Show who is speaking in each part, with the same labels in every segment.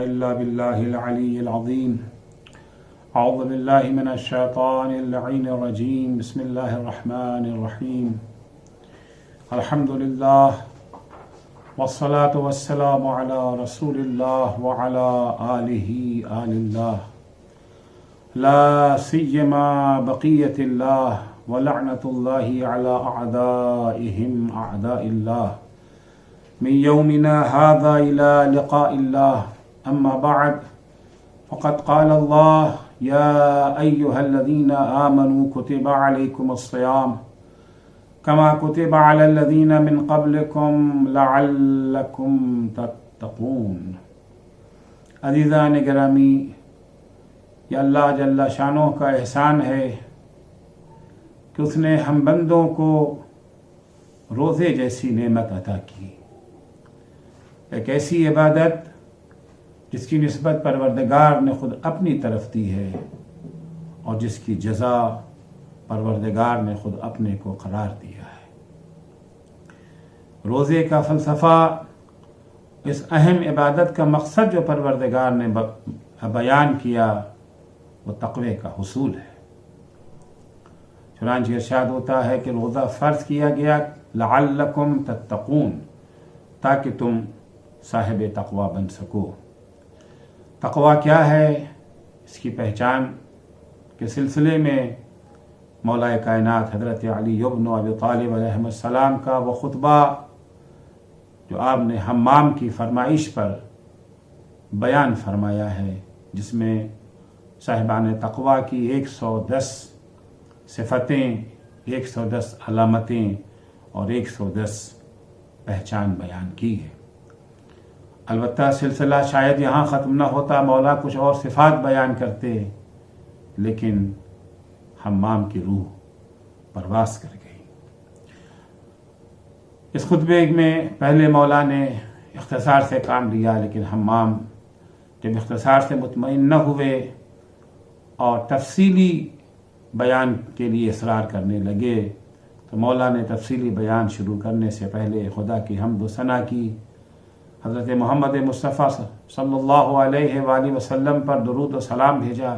Speaker 1: إلا بالله العلي العظيم. أعوذ بالله من الشيطان اللعين الرجيم. بسم الله الرحمن الرحيم. الحمد لله والصلاة والسلام على رسول الله وعلى آله آل الله، لا سيما بقية الله ولعنة الله على أعدائهم أعداء الله من يومنا هذا إلى لقاء الله. أما بعد، فقد قال الله: يا أيها الذين آمنوا كتب عليكم الصيام كما كتب على الذين من قبلكم لعلكم تتقون. عزیزان گرامی، یہ اللہ جل شانہ کا احسان ہے کہ اس نے ہم بندوں کو روزے جیسی نعمت عطا کی، ایک ایسی عبادت جس کی نسبت پروردگار نے خود اپنی طرف دی ہے اور جس کی جزا پروردگار نے خود اپنے کو قرار دیا ہے۔ روزے کا فلسفہ، اس اہم عبادت کا مقصد جو پروردگار نے بیان کیا، وہ تقوی کا حصول ہے۔ چنانچہ ارشاد ہوتا ہے کہ روزہ فرض کیا گیا لعلکم تتقون، تاکہ تم صاحب تقوی بن سکو۔ تقوی کیا ہے، اس کی پہچان کے سلسلے میں مولا کائنات حضرت علی بن ابی طالب علیہ السلام کا وہ خطبہ جو آپ نے حمام کی فرمائش پر بیان فرمایا ہے، جس میں صاحبان تقوی کی 110 صفتیں، 110 علامتیں اور 110 پہچان بیان کی ہے۔ البتہ سلسلہ شاید یہاں ختم نہ ہوتا، مولا کچھ اور صفات بیان کرتے، لیکن حمام کی روح پرواز کر گئی۔ اس خطبے میں پہلے مولا نے اختصار سے کام لیا، لیکن حمام جب اختصار سے مطمئن نہ ہوئے اور تفصیلی بیان کے لیے اصرار کرنے لگے، تو مولا نے تفصیلی بیان شروع کرنے سے پہلے خدا کی حمد و ثنا کی، حضرت محمد مصطفیٰ صلی اللہ علیہ وآلہ وسلم پر درود و سلام بھیجا۔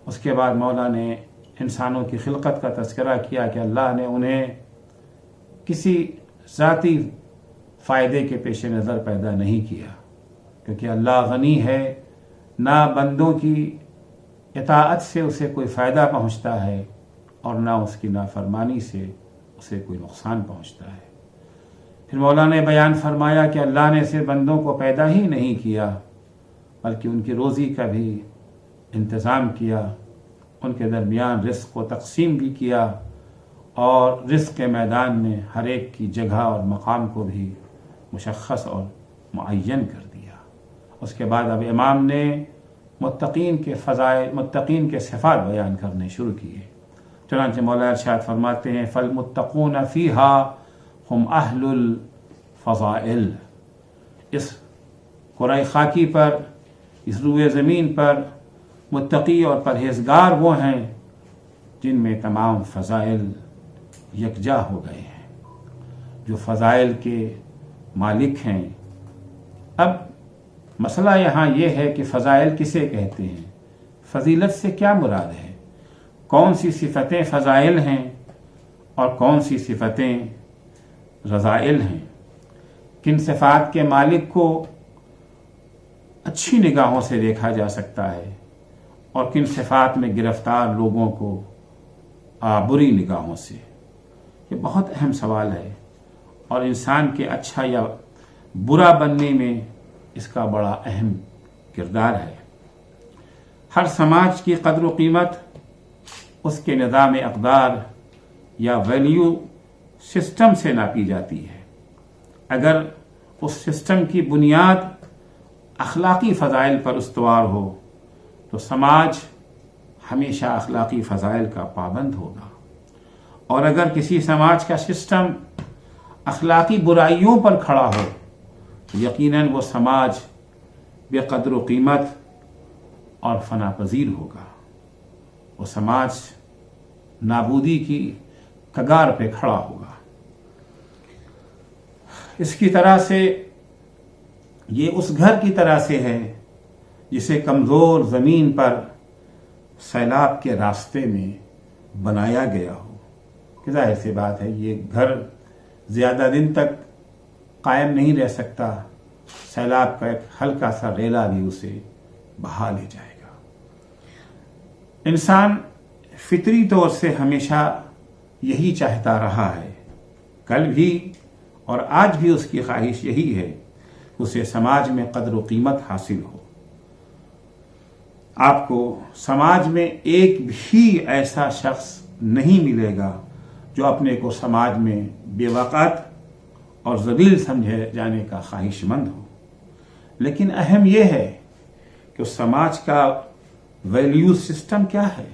Speaker 1: اس کے بعد مولا نے انسانوں کی خلقت کا تذکرہ کیا کہ اللہ نے انہیں کسی ذاتی فائدے کے پیش نظر پیدا نہیں کیا، کیونکہ اللہ غنی ہے، نہ بندوں کی اطاعت سے اسے کوئی فائدہ پہنچتا ہے اور نہ اس کی نافرمانی سے اسے کوئی نقصان پہنچتا ہے۔ پھر مولا نے بیان فرمایا کہ اللہ نے صرف بندوں کو پیدا ہی نہیں کیا، بلکہ ان کی روزی کا بھی انتظام کیا، ان کے درمیان رزق کو تقسیم بھی کیا، اور رزق کے میدان میں ہر ایک کی جگہ اور مقام کو بھی مشخص اور معین کر دیا۔ اس کے بعد اب امام نے متقین کے فضائل، متقین کے صفات بیان کرنے شروع کیے۔ چنانچہ مولا ارشاد فرماتے ہیں: فالمتقون فیہا ہم اہل الفضائل۔ اس کرۂ خاکی پر، اس روئے زمین پر متقی اور پرہیزگار وہ ہیں جن میں تمام فضائل یکجا ہو گئے ہیں، جو فضائل کے مالک ہیں۔ اب مسئلہ یہاں یہ ہے کہ فضائل کسے کہتے ہیں، فضیلت سے کیا مراد ہے، کون سی صفتیں فضائل ہیں اور کون سی صفتیں رذائل ہیں، کن صفات کے مالک کو اچھی نگاہوں سے دیکھا جا سکتا ہے اور کن صفات میں گرفتار لوگوں کو بری نگاہوں سے۔ یہ بہت اہم سوال ہے اور انسان کے اچھا یا برا بننے میں اس کا بڑا اہم کردار ہے۔ ہر سماج کی قدر و قیمت اس کے نظام اقدار یا ویلیو سسٹم سے ناپی جاتی ہے۔ اگر اس سسٹم کی بنیاد اخلاقی فضائل پر استوار ہو تو سماج ہمیشہ اخلاقی فضائل کا پابند ہوگا، اور اگر کسی سماج کا سسٹم اخلاقی برائیوں پر کھڑا ہو تو یقیناً وہ سماج بے قدر و قیمت اور فنا پذیر ہوگا، وہ سماج نابودی کی کگار پہ کھڑا ہوگا۔ اس کی طرح سے یہ اس گھر کی طرح سے ہے جسے کمزور زمین پر سیلاب کے راستے میں بنایا گیا ہو، کہ ظاہر سی بات ہے یہ گھر زیادہ دن تک قائم نہیں رہ سکتا، سیلاب کا ایک ہلکا سا ریلا بھی اسے بہا لے جائے گا۔ انسان فطری طور سے ہمیشہ یہی چاہتا رہا ہے، کل بھی اور آج بھی اس کی خواہش یہی ہے کہ اسے سماج میں قدر و قیمت حاصل ہو۔ آپ کو سماج میں ایک بھی ایسا شخص نہیں ملے گا جو اپنے کو سماج میں بے وقت اور ذلیل سمجھے جانے کا خواہش مند ہو، لیکن اہم یہ ہے کہ سماج کا ویلیو سسٹم کیا ہے،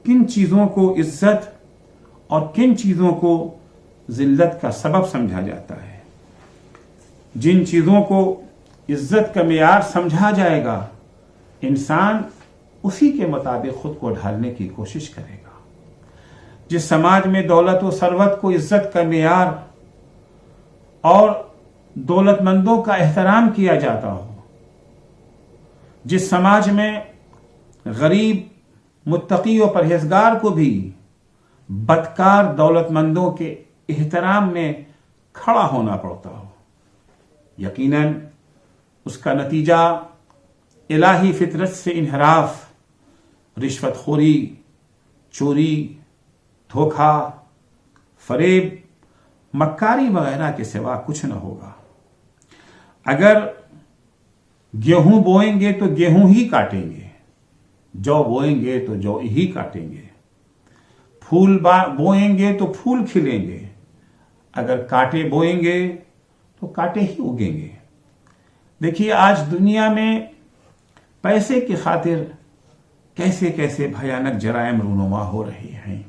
Speaker 1: کن چیزوں کو عزت اور کن چیزوں کو ذلت کا سبب سمجھا جاتا ہے۔ جن چیزوں کو عزت کا معیار سمجھا جائے گا، انسان اسی کے مطابق خود کو ڈھالنے کی کوشش کرے گا۔ جس سماج میں دولت و ثروت کو عزت کا معیار اور دولت مندوں کا احترام کیا جاتا ہو، جس سماج میں غریب متقی و پرہیزگار کو بھی بدکار دولت مندوں کے احترام میں کھڑا ہونا پڑتا ہو، یقیناً اس کا نتیجہ الہی فطرت سے انحراف، رشوت خوری، چوری، دھوکہ، فریب، مکاری وغیرہ کے سوا کچھ نہ ہوگا۔ اگر گیہوں بوئیں گے تو گیہوں ہی کاٹیں گے، جو بوئیں گے تو جو ہی کاٹیں گے، پھول بوئیں گے تو پھول کھلیں گے، اگر کانٹے بوئیں گے تو کانٹے ہی اگیں گے۔ دیکھیے آج دنیا میں پیسے کی خاطر کیسے کیسے بھیانک جرائم رونما ہو رہے ہیں۔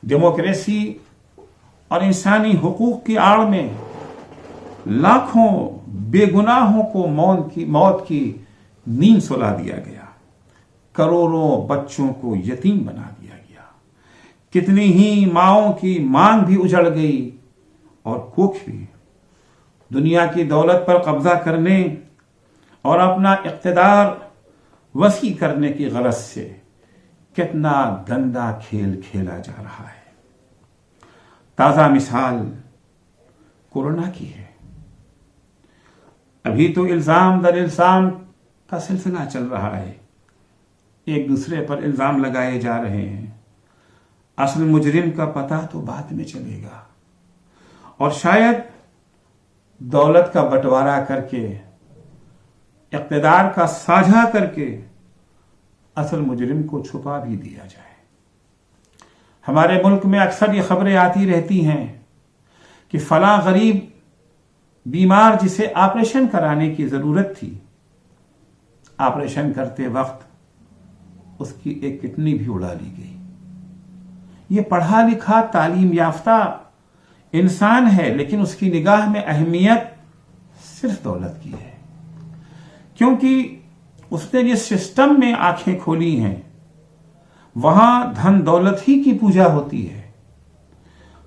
Speaker 1: ڈیموکریسی اور انسانی حقوق کی آڑ میں لاکھوں بے گناہوں کو موت کی نیند سلا دیا گیا، کروڑوں بچوں کو یتیم بنا دیا گیا، کتنی ہی ماؤں کی مانگ بھی اجڑ گئی اور کوکھ بھی۔ دنیا کی دولت پر قبضہ کرنے اور اپنا اقتدار وسیع کرنے کی غرض سے کتنا گندا کھیل کھیلا جا رہا ہے۔ تازہ مثال کورونا کی ہے۔ ابھی تو الزام در الزام کا سلسلہ چل رہا ہے، ایک دوسرے پر الزام لگائے جا رہے ہیں۔ اصل مجرم کا پتہ تو بعد میں چلے گا، اور شاید دولت کا بٹوارا کر کے، اقتدار کا ساجھا کر کے اصل مجرم کو چھپا بھی دیا جائے۔ ہمارے ملک میں اکثر یہ خبریں آتی رہتی ہیں کہ فلاں غریب بیمار جسے آپریشن کرانے کی ضرورت تھی، آپریشن کرتے وقت اس کی ایک کڈنی بھی اڑا لی گئی۔ یہ پڑھا لکھا تعلیم یافتہ انسان ہے، لیکن اس کی نگاہ میں اہمیت صرف دولت کی ہے، کیونکہ اس نے جس سسٹم میں آنکھیں کھولی ہیں وہاں دھن دولت ہی کی پوجا ہوتی ہے۔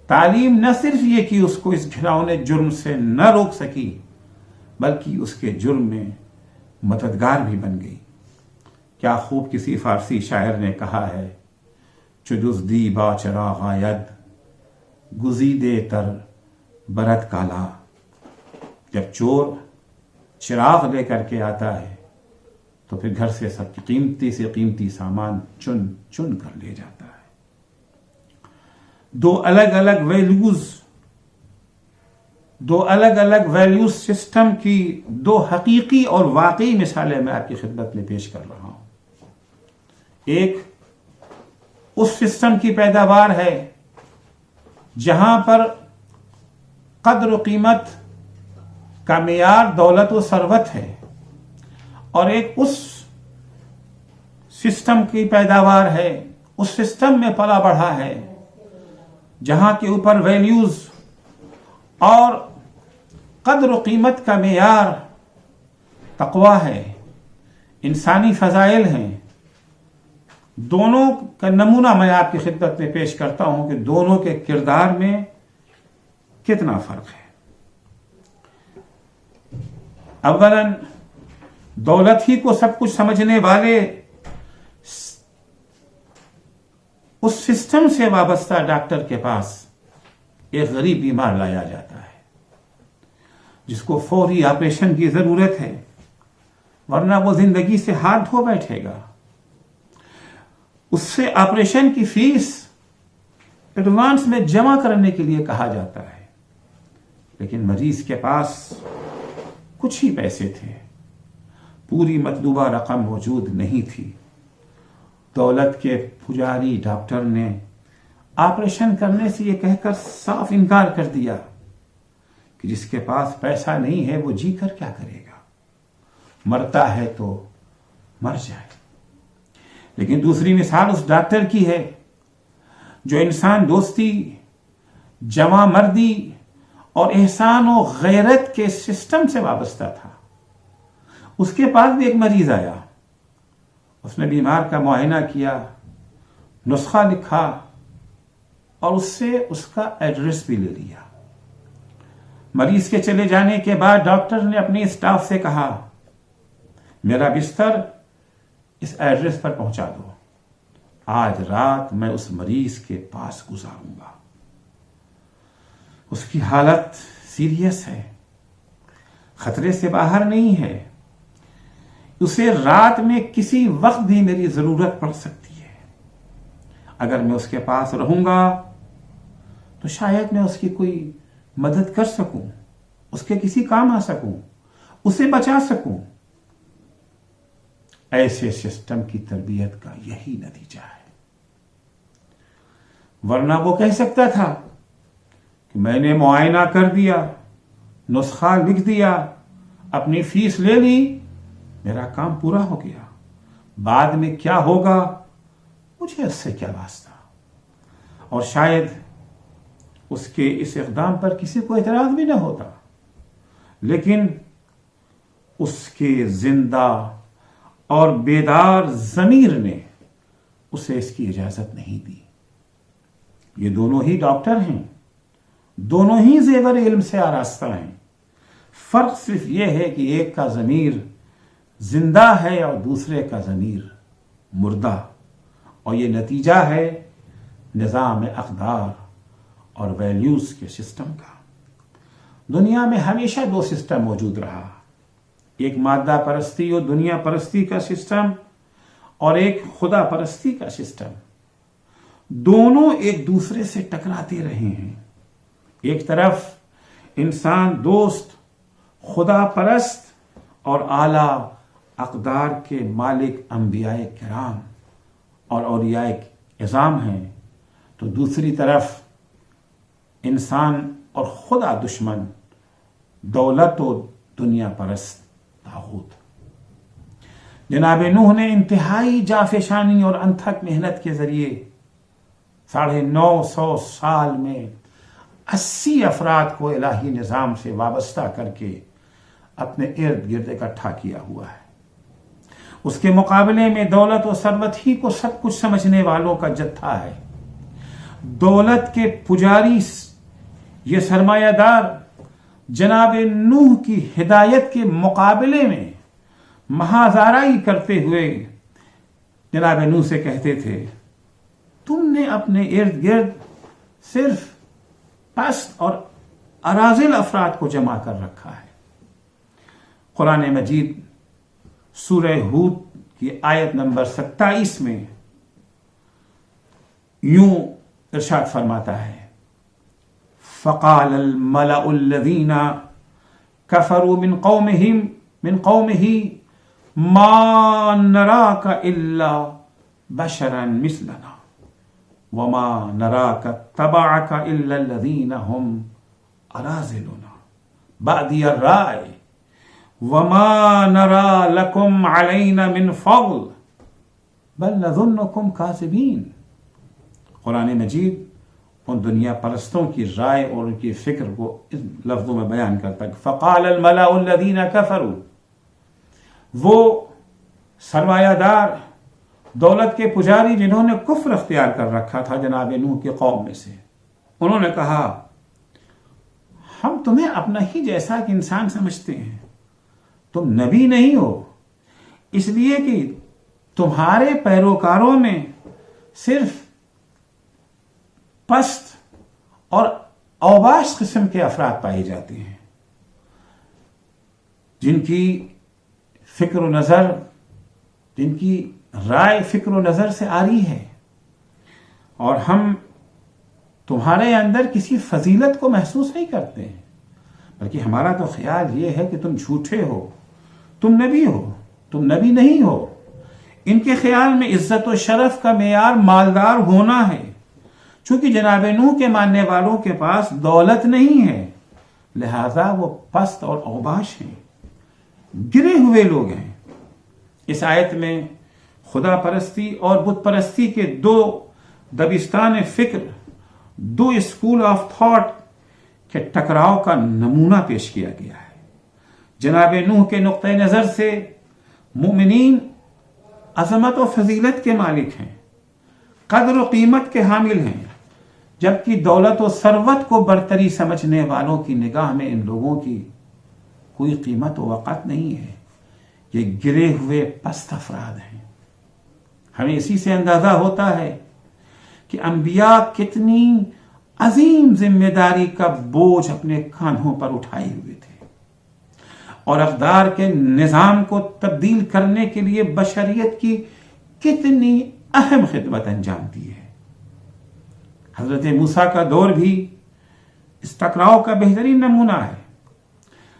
Speaker 1: تعلیم نہ صرف یہ کہ اس کو اس گھناؤنے جرم سے نہ روک سکی، بلکہ اس کے جرم میں مددگار بھی بن گئی۔ کیا خوب کسی فارسی شاعر نے کہا ہے، چو دزدی با چراغ آید گزیدے تر برد کالا۔ جب چور چراغ لے کر کے آتا ہے تو پھر گھر سے سب کی قیمتی سے قیمتی سامان چن چن کر لے جاتا ہے۔ دو الگ الگ ویلیوز سسٹم کی دو حقیقی اور واقعی مثالیں میں آپ کی خدمت میں پیش کر رہا ہوں۔ ایک اس سسٹم کی پیداوار ہے جہاں پر قدر و قیمت کا معیار دولت و ثروت ہے، اور ایک اس سسٹم کی پیداوار ہے، اس سسٹم میں پلا بڑھا ہے جہاں کے اوپر ویلیوز اور قدر و قیمت کا معیار تقویٰ ہے، انسانی فضائل ہیں۔ دونوں کا نمونہ میں آپ کی خدمت میں پیش کرتا ہوں کہ دونوں کے کردار میں کتنا فرق ہے۔ اولاً دولت ہی کو سب کچھ سمجھنے والے اس سسٹم سے وابستہ ڈاکٹر کے پاس ایک غریب بیمار لایا جاتا ہے جس کو فوری آپریشن کی ضرورت ہے، ورنہ وہ زندگی سے ہاتھ دھو بیٹھے گا. اس سے آپریشن کی فیس ایڈوانس میں جمع کرنے کے لیے کہا جاتا ہے، لیکن مریض کے پاس کچھ ہی پیسے تھے، پوری مطلوبہ رقم موجود نہیں تھی. دولت کے پجاری ڈاکٹر نے آپریشن کرنے سے یہ کہہ کر صاف انکار کر دیا کہ جس کے پاس پیسہ نہیں ہے وہ جی کر کیا کرے گا، مرتا ہے تو مر جائے. لیکن دوسری مثال اس ڈاکٹر کی ہے جو انسان دوستی، جواں مردی اور احسان و غیرت کے سسٹم سے وابستہ تھا. اس کے پاس بھی ایک مریض آیا، اس نے بیمار کا معائنہ کیا، نسخہ لکھا اور اس سے اس کا ایڈریس بھی لے لیا. مریض کے چلے جانے کے بعد ڈاکٹر نے اپنے اسٹاف سے کہا میرا بستر اس ایڈریس پر پہنچا دو، آج رات میں اس مریض کے پاس گزاروں گا. اس کی حالت سیریس ہے، خطرے سے باہر نہیں ہے، اسے رات میں کسی وقت بھی میری ضرورت پڑ سکتی ہے. اگر میں اس کے پاس رہوں گا تو شاید میں اس کی کوئی مدد کر سکوں، اس کے کسی کام آ سکوں، اسے بچا سکوں. ایسے سسٹم کی تربیت کا یہی نتیجہ ہے. ورنہ وہ کہہ سکتا تھا کہ میں نے معائنہ کر دیا، نسخہ لکھ دیا، اپنی فیس لے لی، میرا کام پورا ہو گیا، بعد میں کیا ہوگا مجھے اس سے کیا واسطہ. اور شاید اس کے اس اقدام پر کسی کو اعتراض بھی نہ ہوتا، لیکن اس کے زندہ اور بیدار ضمیر نے اسے اس کی اجازت نہیں دی. یہ دونوں ہی ڈاکٹر ہیں، دونوں ہی زیور علم سے آراستہ ہیں. فرق صرف یہ ہے کہ ایک کا ضمیر زندہ ہے اور دوسرے کا ضمیر مردہ، اور یہ نتیجہ ہے نظام اقدار اور ویلیوز کے سسٹم کا. دنیا میں ہمیشہ دو سسٹم موجود رہا، ایک مادہ پرستی اور دنیا پرستی کا سسٹم اور ایک خدا پرستی کا سسٹم. دونوں ایک دوسرے سے ٹکراتے رہے ہیں. ایک طرف انسان دوست، خدا پرست اور اعلی اقدار کے مالک انبیاء کرام اور اولیاء اعظام ہیں، تو دوسری طرف انسان اور خدا دشمن، دولت و دنیا پرست طاغوت. جناب نوح نے انتہائی جافشانی اور انتھک محنت کے ذریعے 950 سال میں 80 افراد کو الہی نظام سے وابستہ کر کے اپنے ارد گرد اکٹھا کیا ہوا ہے. اس کے مقابلے میں دولت و ثروت ہی کو سب کچھ سمجھنے والوں کا جتھا ہے. دولت کے پجاری، یہ سرمایہ دار جناب نوح کی ہدایت کے مقابلے میں محاذارائی کرتے ہوئے جناب نوح سے کہتے تھے تم نے اپنے ارد گرد صرف پست اور اراذل افراد کو جمع کر رکھا ہے. قرآن مجید سورہ ہود کی آیت نمبر 27 میں یوں ارشاد فرماتا ہے فقال الملأ الذين كفروا من قومه ما نراك إلا بشرا مثلنا وما نراك اتبعك إلا الذين هم أراذلنا بادي الرأي وما نرى لكم علينا من فضل بل نظنكم كاذبين. قرآن مجید ان دنیا پرستوں کی رائے اور ان کی فکر کو ان لفظوں میں بیان کرتا ہے فقال الملأ الذين كفروا، وہ سرمایہ دار دولت کے پجاری جنہوں نے کفر اختیار کر رکھا تھا جناب نوح کی قوم میں سے، انہوں نے کہا ہم تمہیں اپنا ہی جیسا ایک انسان سمجھتے ہیں، تم نبی نہیں ہو، اس لیے کہ تمہارے پیروکاروں میں صرف پست اور اوباش قسم کے افراد پائے جاتے ہیں، جن کی فکر و نظر، جن کی رائے فکر و نظر سے آری ہے، اور ہم تمہارے اندر کسی فضیلت کو محسوس نہیں کرتے ہیں، بلکہ ہمارا تو خیال یہ ہے کہ تم جھوٹے ہو، تم نبی ہو، تم نبی نہیں ہو۔ ان کے خیال میں عزت و شرف کا معیار مالدار ہونا ہے، چونکہ جناب نوح کے ماننے والوں کے پاس دولت نہیں ہے، لہذا وہ پست اور اوباش ہیں، گرے ہوئے لوگ ہیں۔ اس آیت میں خدا پرستی اور بت پرستی کے دو دبستان فکر، دو اسکول آف تھاٹ کے ٹکراؤ کا نمونہ پیش کیا گیا ہے۔ جناب نوح کے نقطہ نظر سے مومنین عظمت و فضیلت کے مالک ہیں، قدر و قیمت کے حامل ہیں، جبکہ دولت و ثروت کو برتری سمجھنے والوں کی نگاہ میں ان لوگوں کی کوئی قیمت و وقت نہیں ہے۔ یہ گرے ہوئے پست افراد ہیں۔ ہمیں اسی سے اندازہ ہوتا ہے کہ انبیاء کتنی عظیم ذمہ داری کا بوجھ اپنے کاندھوں پر اٹھائے ہوئے تھے، اور اقدار کے نظام کو تبدیل کرنے کے لیے بشریت کی کتنی اہم خدمت انجام دی ہے۔ حضرت موسیٰ کا دور بھی اس ٹکراؤ کا بہترین نمونہ ہے۔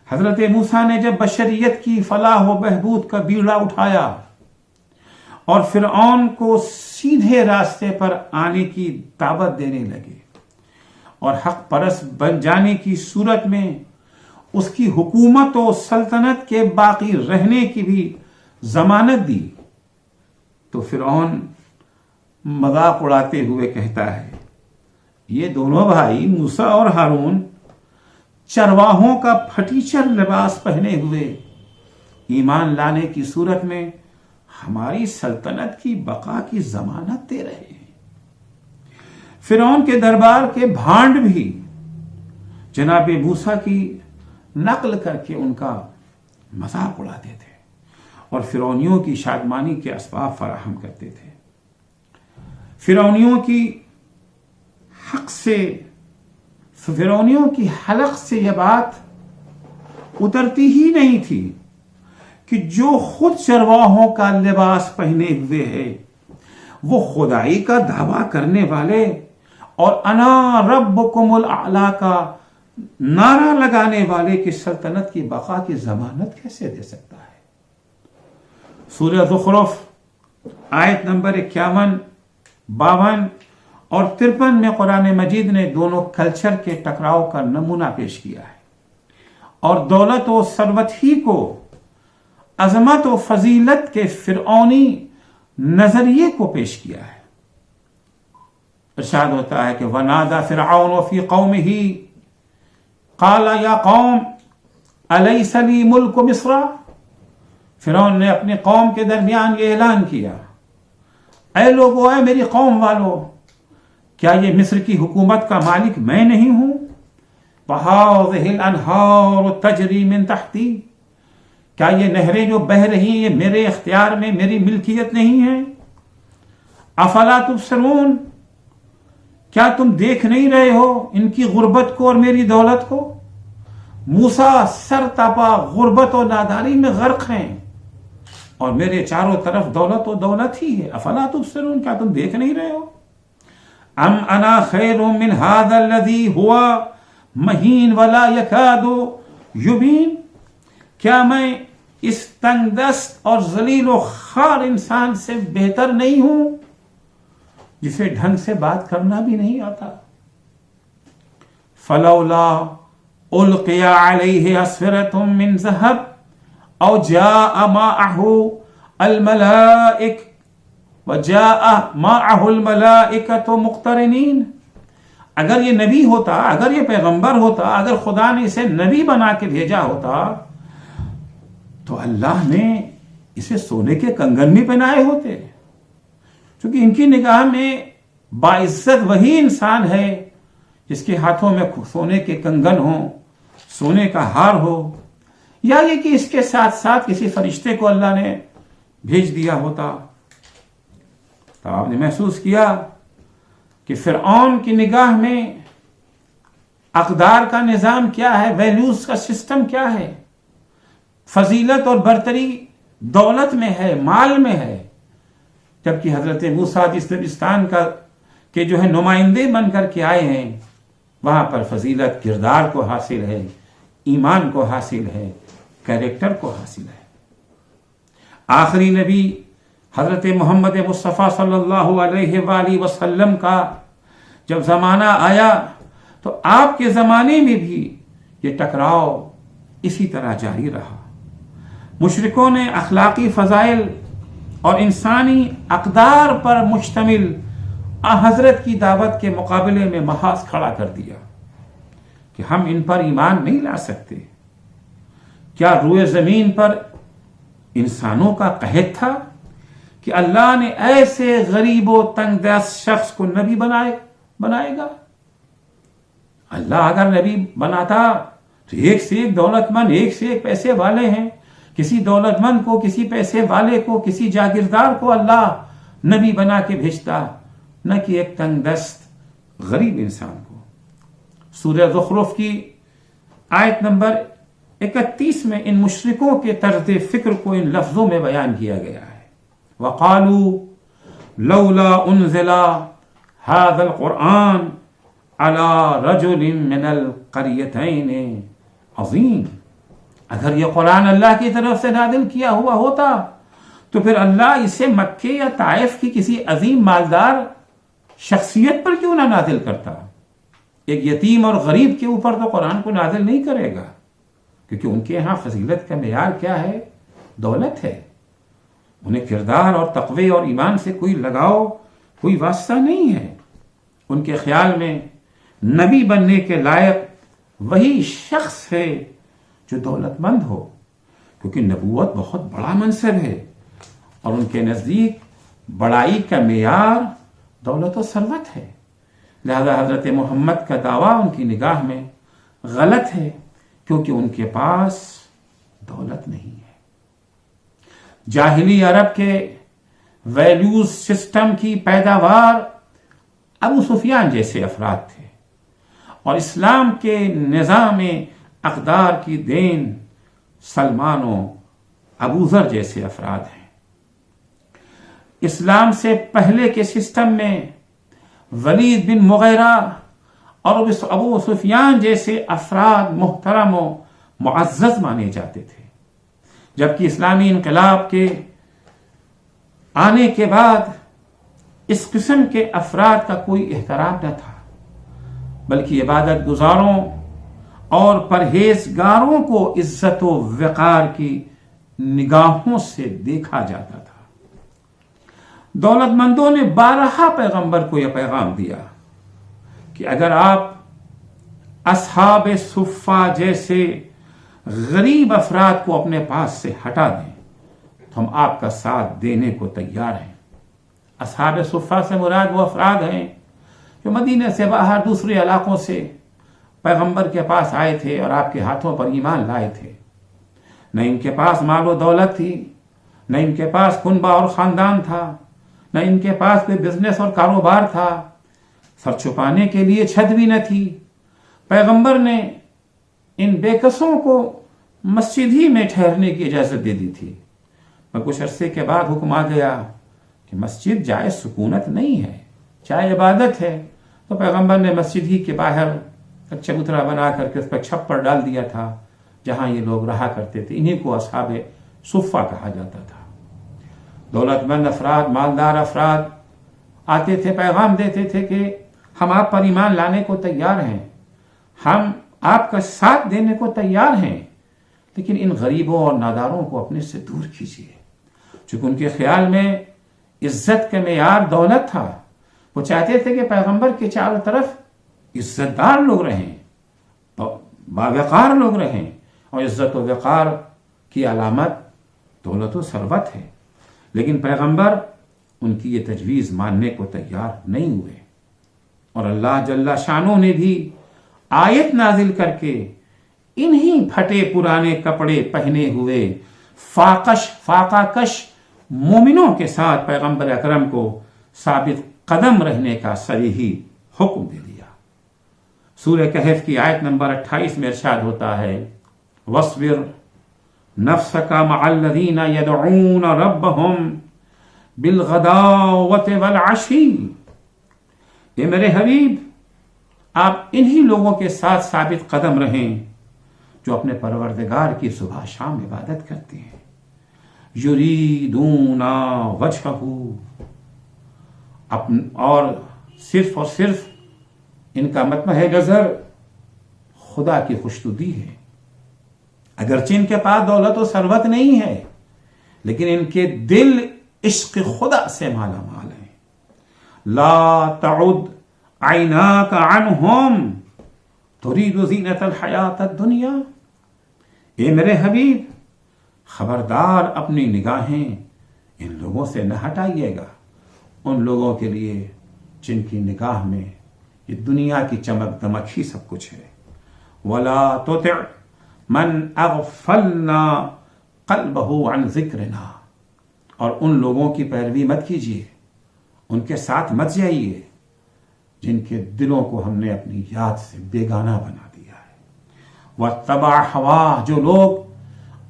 Speaker 1: حضرت موسیٰ نے جب بشریت کی فلاح و بہبود کا بیڑا اٹھایا اور فرعون کو سیدھے راستے پر آنے کی دعوت دینے لگے اور حق پرست بن جانے کی صورت میں اس کی حکومت و سلطنت کے باقی رہنے کی بھی ضمانت دی، تو فرعون مذاق اڑاتے ہوئے کہتا ہے، یہ دونوں بھائی موسیٰ اور ہارون چرواہوں کا پھٹیچر لباس پہنے ہوئے ایمان لانے کی صورت میں ہماری سلطنت کی بقا کی ضمانت دے رہے ہیں۔ فرعون کے دربار کے بھانڈ بھی جناب موسیٰ کی نقل کر کے ان کا مذاق اڑاتے تھے اور فرعونیوں کی شادمانی کے اسباب فراہم کرتے تھے۔ فرعونیوں کی حلق سے یہ بات اترتی ہی نہیں تھی کہ جو خود چرواہوں کا لباس پہنے ہوئے ہے، وہ خدائی کا دعویٰ کرنے والے اور انا ربکم الاعلی کا نعرہ لگانے والے کی سلطنت کی بقا کی ضمانت کیسے دے سکتا ہے؟ سورہ زخرف آیت نمبر 51، 52 اور 53 میں قرآن مجید نے دونوں کلچر کے ٹکراؤ کا نمونہ پیش کیا ہے اور دولت و ثروت ہی کو عظمت و فضیلت کے فرعونی نظریے کو پیش کیا ہے۔ ارشاد ہوتا ہے کہ وَنَادَى فِرْعَوْنُ فِي قَوْمِهِ قَالَ يَا قَوْمِ أَلَيْسَ لِي مُلْكُ مِصْرَ۔ فرعون نے اپنی قوم کے درمیان یہ اعلان کیا، اے لوگو، اے میری قوم والو، کیا یہ مصر کی حکومت کا مالک میں نہیں ہوں؟ وَهَٰذِهِ الْأَنْهَارُ تَجْرِي مِن تَحْتِي، کیا یہ نہریں جو بہہ رہی ہیں یہ میرے اختیار میں، میری ملکیت نہیں ہے؟ افلا تبصرون، کیا تم دیکھ نہیں رہے ہو ان کی غربت کو اور میری دولت کو؟ موسیٰ سر تپا غربت و ناداری میں غرق ہیں اور میرے چاروں طرف دولت و دولت ہی ہے۔ افلا تبصرون، کیا تم دیکھ نہیں رہے ہو؟ ام انا خیر من هذا الذي هو مہین ولا یکاد یبین، کیا میں اس تنگ دست اور ذلیل و خوار انسان سے بہتر نہیں ہوں جسے ڈھنگ سے بات کرنا بھی نہیں آتا؟ فلولا القی علیہ اسورۃ من ذہب او جاء معه الملائکۃ وجاء معه الملائکۃ مقترنین، اگر یہ نبی ہوتا، اگر یہ پیغمبر ہوتا، اگر خدا نے اسے نبی بنا کے بھیجا ہوتا تو اللہ نے اسے سونے کے کنگن بھی پہنائے ہوتے، کیونکہ ان کی نگاہ میں باعزت وہی انسان ہے جس کے ہاتھوں میں سونے کے کنگن ہوں، سونے کا ہار ہو۔ یا یہ کہ اس کے ساتھ ساتھ کسی فرشتے کو اللہ نے بھیج دیا ہوتا؟ تو آپ نے محسوس کیا کہ فرعون کی نگاہ میں اقدار کا نظام کیا ہے، ویلیوز کا سسٹم کیا ہے، فضیلت اور برتری دولت میں ہے، مال میں ہے، جبکہ حضرت موسیٰ جس نبستان کے جو ہے نمائندے بن کر کے آئے ہیں، وہاں پر فضیلت کردار کو حاصل ہے، ایمان کو حاصل ہے، کیریکٹر کو حاصل ہے۔ آخری نبی حضرت محمد مصطفیٰ صلی اللہ علیہ وآلہ وسلم کا جب زمانہ آیا تو آپ کے زمانے میں بھی یہ ٹکراؤ اسی طرح جاری رہا۔ مشرکوں نے اخلاقی فضائل اور انسانی اقدار پر مشتمل حضرت کی دعوت کے مقابلے میں محاذ کھڑا کر دیا کہ ہم ان پر ایمان نہیں لا سکتے۔ کیا روئے زمین پر انسانوں کا قحط تھا کہ اللہ نے ایسے غریب و تنگ دست شخص کو نبی بنائے گا؟ اللہ اگر نبی بناتا تو ایک سے ایک دولت مند، ایک سے ایک پیسے والے ہیں، کسی دولت مند کو، کسی پیسے والے کو، کسی جاگیردار کو اللہ نبی بنا کے بھیجتا، نہ کہ ایک تنگ دست غریب انسان کو۔ سورہ زخرف کی آیت نمبر 31 میں ان مشرکوں کے طرز فکر کو ان لفظوں میں بیان کیا گیا ہے۔ وَقَالُوا لَوْلَا أُنزِلَ هَذَا الْقُرْآنُ عَلَى رَجُلٍ مِّنَ الْقَرْيَتَيْنِ عَظِيمٍ، اگر یہ قرآن اللہ کی طرف سے نازل کیا ہوا ہوتا تو پھر اللہ اسے مکے یا طائف کی کسی عظیم مالدار شخصیت پر کیوں نہ نازل کرتا؟ ایک یتیم اور غریب کے اوپر تو قرآن کو نازل نہیں کرے گا، کیونکہ ان کے ہاں فضیلت کا معیار کیا ہے؟ دولت ہے۔ انہیں کردار اور تقوی اور ایمان سے کوئی لگاؤ، کوئی واسطہ نہیں ہے۔ ان کے خیال میں نبی بننے کے لائق وہی شخص ہے جو دولت مند ہو، کیونکہ نبوت بہت بڑا منصب ہے اور ان کے نزدیک بڑائی کا معیار دولت و ثروت ہے۔ لہذا حضرت محمد کا دعویٰ ان کی نگاہ میں غلط ہے، کیونکہ ان کے پاس دولت نہیں ہے۔ جاہلی عرب کے ویلیوز سسٹم کی پیداوار ابو سفیان جیسے افراد تھے، اور اسلام کے نظام اقدار کی دین سلمان و ابو ذر جیسے افراد ہیں۔ اسلام سے پہلے کے سسٹم میں ولید بن مغیرہ اور ابو سفیان جیسے افراد محترم و معزز مانے جاتے تھے، جبکہ اسلامی انقلاب کے آنے کے بعد اس قسم کے افراد کا کوئی احترام نہ تھا، بلکہ عبادت گزاروں اور پرہیزگاروں کو عزت و وقار کی نگاہوں سے دیکھا جاتا تھا۔ دولت مندوں نے بارہا پیغمبر کو یہ پیغام دیا کہ اگر آپ اصحاب صفہ جیسے غریب افراد کو اپنے پاس سے ہٹا دیں تو ہم آپ کا ساتھ دینے کو تیار ہیں۔ اصحاب صفہ سے مراد وہ افراد ہیں جو مدینے سے باہر دوسرے علاقوں سے پیغمبر کے پاس آئے تھے اور آپ کے ہاتھوں پر ایمان لائے تھے۔ نہ ان کے پاس مال و دولت تھی، نہ ان کے پاس کنبہ اور خاندان تھا، نہ ان کے پاس کوئی بزنس اور کاروبار تھا، سر چھپانے کے لیے چھت بھی نہ تھی۔ پیغمبر نے ان بے کسوں کو مسجد ہی میں ٹھہرنے کی اجازت دے دی تھی، مگر کچھ عرصے کے بعد حکم آ گیا کہ مسجد جائے سکونت نہیں ہے، چاہے عبادت ہے، تو پیغمبر نے مسجد ہی کے باہر چبوترا بنا کر کے اس پر چھپر ڈال دیا تھا جہاں یہ لوگ رہا کرتے تھے۔ انہی کو اصحاب صفہ کہا جاتا تھا۔ دولت مند افراد، مالدار افراد آتے تھے، پیغام دیتے تھے کہ ہم آپ پر ایمان لانے کو تیار ہیں، ہم آپ کا ساتھ دینے کو تیار ہیں، لیکن ان غریبوں اور ناداروں کو اپنے سے دور کیجیے۔ چونکہ ان کے خیال میں عزت کا معیار دولت تھا، وہ چاہتے تھے کہ پیغمبر کے چاروں طرف عزت دار لوگ رہیں، باوقار لوگ رہیں، اور عزت و وقار کی علامت دولت و ثروت ہے۔ لیکن پیغمبر ان کی یہ تجویز ماننے کو تیار نہیں ہوئے، اور اللہ جل شانہ نے بھی آیت نازل کر کے انہی پھٹے پرانے کپڑے پہنے ہوئے فاقہ کش مومنوں کے ساتھ پیغمبر اکرم کو ثابت قدم رہنے کا صریحی حکم دے دیا۔ سورہ کہف کی آیت نمبر 28 میں ارشاد ہوتا ہے وَاصْبِرْ نَفْسَكَ مَعَ الَّذِينَ يَدْعُونَ رَبَّهُمْ بِالْغَدَاوَةِ وَالْعَشِيِّ، اے میرے حبیب آپ انہی لوگوں کے ساتھ ثابت قدم رہیں جو اپنے پروردگار کی صبح شام عبادت کرتے ہیں۔ یریدون وجہہ، اور صرف ان کا مطمع نظر خدا کی خوشنودی ہے۔ اگرچہ ان کے پاس دولت و ثروت نہیں ہے، لیکن ان کے دل عشق خدا سے مالا مال ہیں۔ لا تعد عیناک عنہم ترید زینت الحیات الدنیا، اے میرے حبیب خبردار اپنی نگاہیں ان لوگوں سے نہ ہٹائیے گا، ان لوگوں کے لیے جن کی نگاہ میں یہ دنیا کی چمک دمک ہی سب کچھ ہے۔ وَلَا تُطِعْ مَنْ أَغْفَلْنَا قَلْبَهُ عَنْ ذِكْرِنَا، اور ان لوگوں کی پیروی مت کیجیے، ان کے ساتھ مت جائیے جن کے دلوں کو ہم نے اپنی یاد سے بیگانہ بنا دیا ہے۔ وَاتَّبَعَ هَوَاهُ، جو لوگ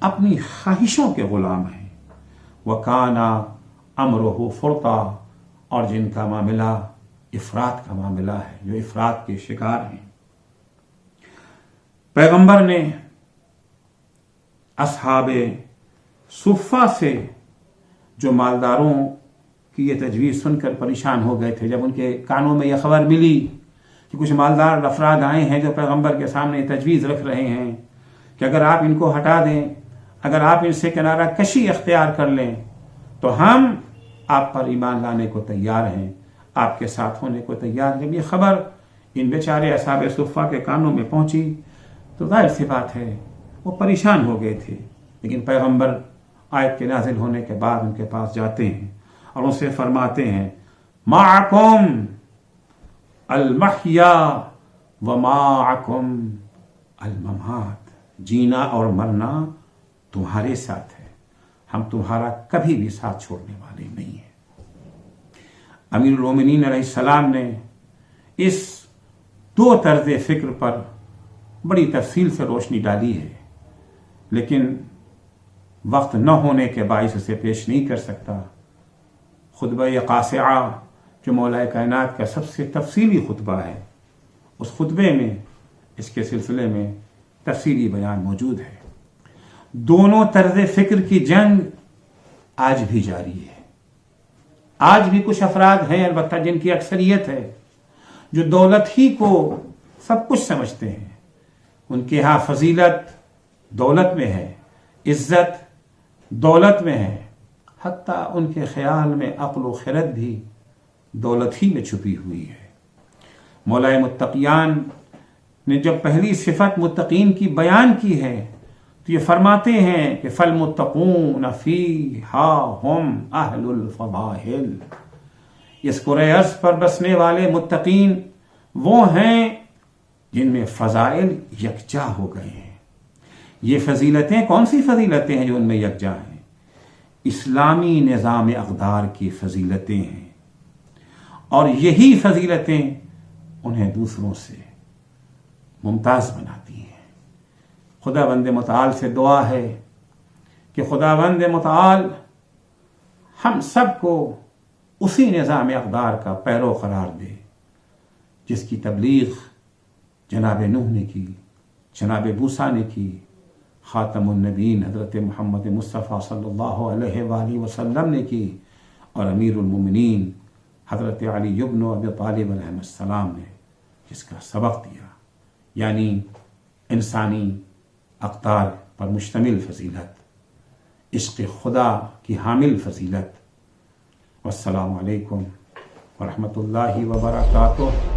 Speaker 1: اپنی خواہشوں کے غلام ہیں۔ وَكَانَ أَمْرُهُ فُرْطًا، اور جن کا معاملہ افراط کا معاملہ ہے، جو افراط کے شکار ہیں۔ پیغمبر نے اصحاب صفہ سے جو مالداروں کی یہ تجویز سن کر پریشان ہو گئے تھے، جب ان کے کانوں میں یہ خبر ملی کہ کچھ مالدار افراد آئے ہیں جو پیغمبر کے سامنے یہ تجویز رکھ رہے ہیں کہ اگر آپ ان کو ہٹا دیں، اگر آپ ان سے کنارہ کشی اختیار کر لیں تو ہم آپ پر ایمان لانے کو تیار ہیں، آپ کے ساتھ ہونے کو تیار۔ جب یہ خبر ان بیچارے اصحاب صفہ کے کانوں میں پہنچی تو ظاہر سی بات ہے وہ پریشان ہو گئے تھے، لیکن پیغمبر آیت کے نازل ہونے کے بعد ان کے پاس جاتے ہیں اور ان سے فرماتے ہیں معکم المحیا ومعکم الممات، جینا اور مرنا تمہارے ساتھ ہے، ہم تمہارا کبھی بھی ساتھ چھوڑنے والے نہیں ہیں۔ امیر المومنین علیہ السلام نے اس دو طرز فکر پر بڑی تفصیل سے روشنی ڈالی ہے، لیکن وقت نہ ہونے کے باعث اسے پیش نہیں کر سکتا۔ خطبہ قاصعہ جو مولا کائنات کا سب سے تفصیلی خطبہ ہے، اس خطبے میں اس کے سلسلے میں تفصیلی بیان موجود ہے۔ دونوں طرز فکر کی جنگ آج بھی جاری ہے۔ آج بھی کچھ افراد ہیں، البتہ جن کی اکثریت ہے، جو دولت ہی کو سب کچھ سمجھتے ہیں۔ ان کے ہاں فضیلت دولت میں ہے، عزت دولت میں ہے، حتیٰ ان کے خیال میں عقل و خرد بھی دولت ہی میں چھپی ہوئی ہے۔ مولا متقیان نے جب پہلی صفت متقین کی بیان کی ہے تو یہ فرماتے ہیں کہ فَالْمُتَّقُونَ فِيهَا هُمْ أَهْلُ الْفَضَائِلِ، اس کرۂ ارض پر بسنے والے متقین وہ ہیں جن میں فضائل یکجا ہو گئے ہیں۔ یہ فضیلتیں کون سی فضیلتیں ہیں جو ان میں یکجا ہیں؟ اسلامی نظام اقدار کی فضیلتیں ہیں، اور یہی فضیلتیں انہیں دوسروں سے ممتاز بناتی ہیں۔ خدا بند متعال سے دعا ہے کہ خدا بند متعال ہم سب کو اسی نظام اقدار کا پیرو قرار دے جس کی تبلیغ جناب نوح نے کی، جناب موسیٰ نے کی، خاتم النبیین حضرت محمد مصطفیٰ صلی اللہ علیہ وآلہ وسلم نے کی، اور امیر المومنین حضرت علی بن ابی طالب علیہ السلام نے جس کا سبق دیا، یعنی انسانی اقدار پر مشتمل فضیلت، عشق خدا کی حامل فضیلت۔ والسلام علیکم ورحمۃ اللہ وبرکاتہ۔